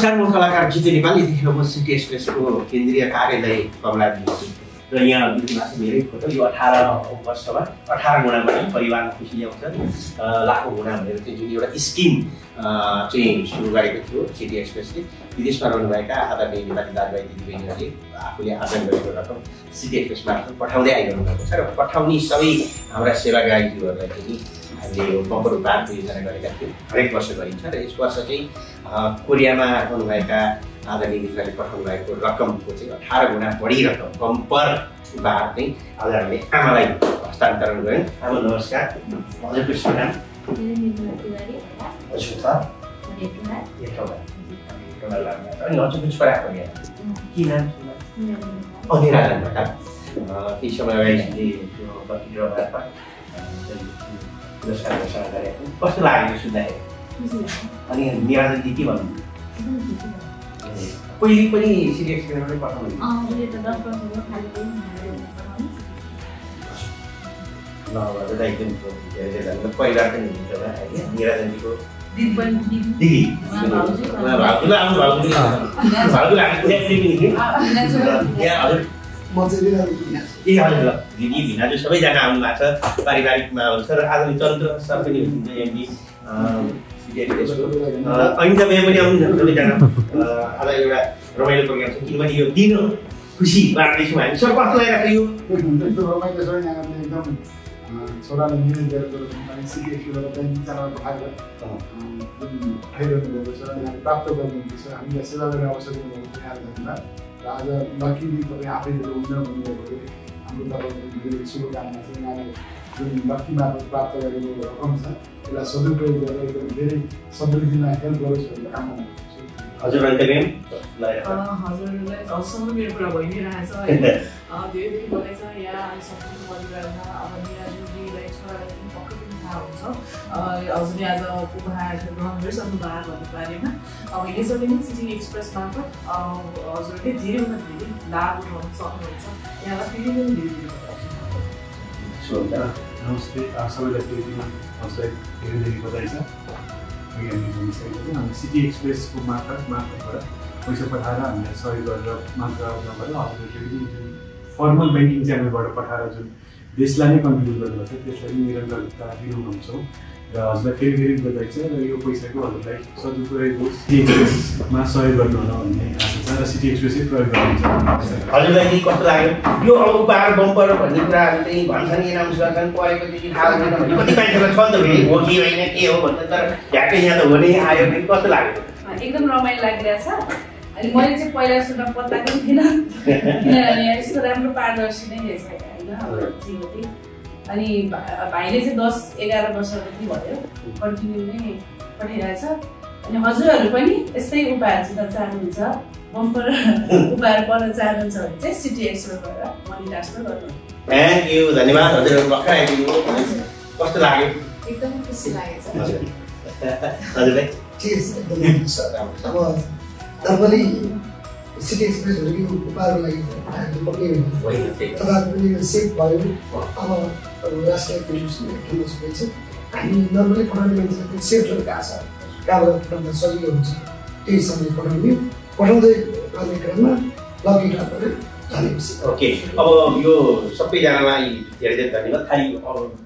नमस्कार, म कलाकार जितु नेपाल। यतिखेर म सिटी एक्सप्रेसको केन्द्रीय कार्यालय कमलाजी छु र यहाँ बिचमा मेरै फोटो। यो 18 वर्षमा 18 गुणा पनि परिवारमा खुसी ल्याउँछ, लाखौँ गुणा भनेर चाहिँ जुन एउटा स्किम चाहिँ सुरु गरेको थियो सिटी एक्सप्रेसले। विदेशमा रहनुभएका आदरणीय नेपाली दाजुभाइ दिदीबहिनीहरूले आफूले आर्जन गरेको रकम सिटी एक्सप्रेस मार्फत पठाउँदै आइरहनु भएको छ र पठाउने सबै हाम्रा सेवाग्राहीहरूलाई चाहिँ हामीले यो बम्पर उपहार योजना गरेका थियौँ। हरेक वर्ष गरिन्छ र यस वर्ष चाहिँ कोरियामा रहनुभएका आदरणीय मित्रले पठाउनु भएको रकमको चाहिँ 18 गुणा बढी रकम बम्पर उपहार चाहिँ आज हामीले आमालाई हस्तान्तरण गऱ्यौँ। आमा नमस्कार, हजुरको शुभ नाम? अनि हजुरको छोराको के नाम? अनिराजनबाट केही समय अगाडि पुरस्कार घोषणा गरेको कस्तो लागेको सुन्दाखेरि? अनि निराजनजी के भन्नु? पहिले पनि सिटी एक्सप्रेसमै पठाउनु एकदम धेरै धन्यवाद। परिवार पनि हुनुहुन्छ होला होइन? निराजनजीको दिदी दिदी भिनाजु सबैजना आउनु भएको छ, पारिवारिक माहौल छ र आज चन्द्र सर पनि हुनुहुन्छ एमडी अनि तपाईँ पनि आउनुहुन्छ सबैजना। आज एउटा रमाइलो प्रोग्राम छ किनभने यो दिन खुसी बाँड्दैछौँ हामी। सर कस्तो लागिरहेको यो? एकदम रमाइलो छ। यहाँले एकदम छोरालाई मिहिनेत गरेर सिटी एक्सप्रेसबाट ब्याङ्क च्यानल पठाएर पठाइरहनु भएको छ, यहाँले प्राप्त गर्नुहुँदैछ। हामीलाई सेवा गर्ने अवसर दिनुभएको छ, यहाँलाई धन्यवाद। र आज लकीली तपाईँ आफैले हुन्छ भन्नुभएको हाम्रो तपाईँको शुभकामना छ। यहाँले जुन लकी मार्फत प्राप्त गरेको रकम छ यसलाई सदुपयोग गरेर एकदम धेरै समृद्धिमा हेल्प गरोस् भन्ने कामना गर्छु। हजुर हजुरलाई हजुरसँग मेरो कुरा भइ नै रहेछ होइन। धेरै धेरै बधाई छ यहाँ सम्पूर्ण परिवारमा। अब निराजुजीलाई छोरालाई पनि पक्कै पनि थाहा हुन्छ हजुरले आज उपहार ग्रहण गरिसक्नु भएको भन्ने बारेमा। अब यसरी नै सिटी एक्सप्रेस मार्फत हजुरले धेरैभन्दा धेरै लाभ उठाउन सक्नुहुन्छ। यहाँलाई फेरि पनि धेरै धेरै बधाई। नमस्ते सबैलाई फेरि हजुरलाई धेरै धेरै बधाई छ। हामी सिटी एक्सप्रेसको मार्फतबाट पैसा पठाएर हामीलाई सहयोग गरेर मात्र नभएर हजुरले फेरि जुन फर्मल ब्याङ्किङ च्यानलबाट पठाएर जुन देशलाई नै कन्ट्रिब्युट गर्नुभएको छ त्यसलाई पनि निरन्तरता दिनुहुन्छौँ र हजुरलाई फेरि फेरि बधाई छ। र यो पैसाको हजुरलाई सदुपयोग होस्, सिटी एक्सप्रेसमा सहयोग गर्नुहोला भन्ने आशा छ र सिटी एक्सप्रेसै प्रयोग गर्नुहुन्छ। हजुरलाई चाहिँ कस्तो लाग्यो यो उपहार बम्पर भन्ने कुराहरू चाहिँ भन्छन्, एनाउन्स गर्छन्, परेको चाहिँ थाहा हुँदैन भन्ने कति मान्छेलाई छ नि त फेरि हो कि होइन के हो भन्छ, तर झ्याक्कै यहाँ त हो नै आयो भने कस्तो लाग्यो? एकदम रमाइलो लागिरहेछ। अनि मैले चाहिँ पहिला सुन्न पत्ता पनि थिएन किनभने यस्तो राम्रो पारदर्शी नै रहेछ होइन। अनि भाइले चाहिँ 10-11 वर्षदेखि भयो कन्टिन्यू नै पठाइरहेछ। अनि हजुरहरू पनि यस्तै उपहार जित्न चाहनुहुन्छ, बम्पर उपहार पाउन चाहनुहुन्छ भने चाहिँ सिटी एक्सप्रेसबाट मनी ट्रान्सफर गर्नु। थ्याङ्क यू, धन्यवाद। हजुरहरू भर्खर आइदिनु कस्तो लाग्यो? एकदम खुसी लागेछ। हजुरलाई ठिक छ, एकदम राम्रो छ। अब नर्मली सिटी एक्सप्रेसहरू उपहारको लागि तपाईँको पनि सेफ भयो। अब राष्ट्रिय खेल्न सकिन्छ। हामी नर्मली पठाउने मान्छेलाई त्यो सेफ रहेको आशा कहाँबाट पठाउन सजिलो हुन्छ त्यही समय पठाउँदै गर्ने क्रममा लकी ड्रा गरेर जानेपछि। ओके, अब यो सबैजनालाई धेरै धेरै धन्यवाद। खालि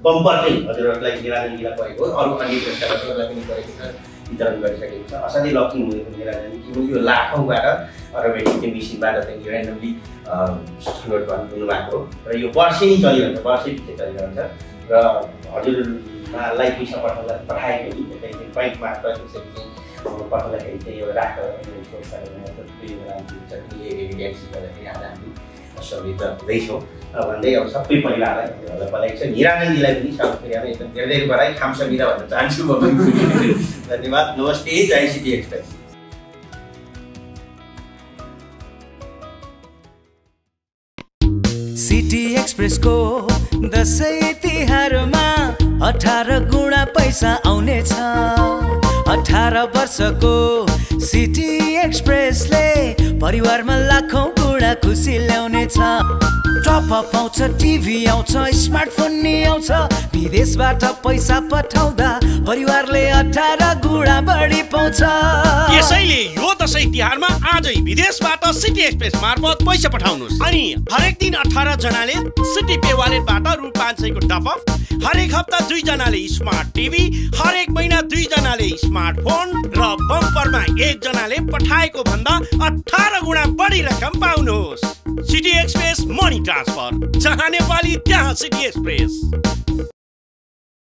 बम्पर चाहिँ हजुरहरूलाई निराजनजीलाई परेको, अरू अन्य पुरस्कारहरूलाई पनि परेको छ, वितरण गरिसकेको छ। असाध्यै लकी हुनेको निराजनजी किनभने यो लाखौँबाट अटोमेटिक मेसिनबाट चाहिँ ऱ्यान्डमली छनौट हुनुभएको र यो वर्षै नै चलिरहन्छ, वर्षै पछि चलिरहन्छ। र हजुरलाई पैसा पठाएपछि ब्याङ्क मार्फत त्यसरी चाहिँ पठाउँदाखेरि चाहिँ एउटा राखेर एभिडेन्स गर्दाखेरि आज हामी समृद्ध हुँदैछौँ भन्दै अब सबै परिवारलाई बधाई छ। निराजनजीलाई पनि फेरि एकदम धेरै धेरै बधाई, काम समिदा भन्न चाहन्छु म पनि। धन्यवाद, नमस्ते, जय सिटी एक्सप्रेस। सिटी एक्सप्रेसको दसैँ तिहारमा 18 गुणा पैसा आउनेछ। 18 वर्षको सिटी एक्सप्रेसले परिवारमा लाखौँ गुणा खुसी ल्याउनेछ। टप अप आउँछ, टिभी आउँछ, स्मार्टफोन नि आउँछ। विदेशबाट पैसा पठाउँदा परिवारले 18 गुणा बढी पाउँछ। यसैले यो दशैं तिहारमा आजै विदेशबाट सिटी एक्सप्रेस मार्फत पैसा पठाउनुहोस् अनि हरेक दिन 18 जनाले सिटी पे वालेटबाट रु 500 को टप अप, हरेक हप्ता 2 जनाले स्मार्ट टिभी, हरेक महिना 2 जनाले स्मार्टफोन र बम्परमा 1 जनाले पठाएको भन्दा 18 गुणा बढी रकम पाउनुहोस्। सिटी एक्सप्रेस मनी ट्रान्सफर, जहाँ नेपाली त्यहाँ सिटी एक्सप्रेस।